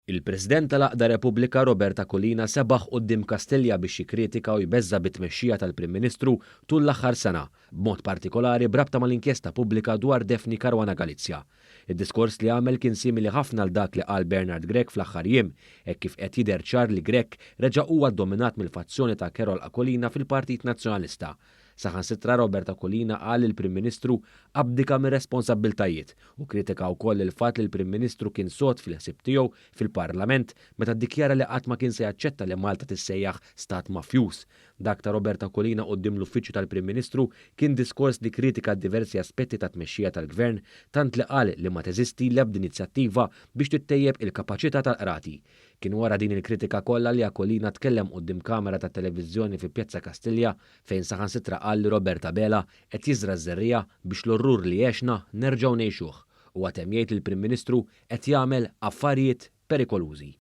Il-President tal-Aqda Repubblika Roberta Collina sebaħ quddiem Kastilja biex jikkritika u jbeżza bit-tmexxija tal-Prim Ministru tul l-aħħar sena, b'mod partikolari brabta mal-inkjesta pubblika dwar Defni Caruana Galizja. Id-diskors li għamel kien simili ħafna l dak li qal Bernard Grech fl-aħħar jiem, hekk kif qed jidher ċar li Grech reġa' huwa ddominat mill-fazzjoni ta' Carol Collina fil-Partit Nazzjonalista. Saħansitra Roberta Collina qal il-Prim Ministru abdika mir-responsabbiltajiet u kritika wkoll il-fatt li l-Prim Ministru kien sod fil-ħsieb tiegħu fil-Parlament meta ddikjara li qatt ma kien se jaċċetta li Malta tissejjaħ stat mafjuż. Dak ta' Roberta Collina quddiem l-uffiċċju tal-Prim Ministru kien diskors li kritika diversi aspetti ta' tmexxija tal-Gvern tant li qal li ma teżisti l-ebda inizjattiva biex tittejjeb il-kapaċità tal-qrati. Kien wara din il-kritika kollha li Collina tkellem quddiem kamera ta' televiżjoni fi Pjazza Kastilja fejn saħansitra qal li Roberta Bela qed jiżra ż-żerrija biex l-orrur li għexna nerġgħu ngħixuh u għatem jgħid il-Prim Ministru qed jagħmel affarijiet perikolużi.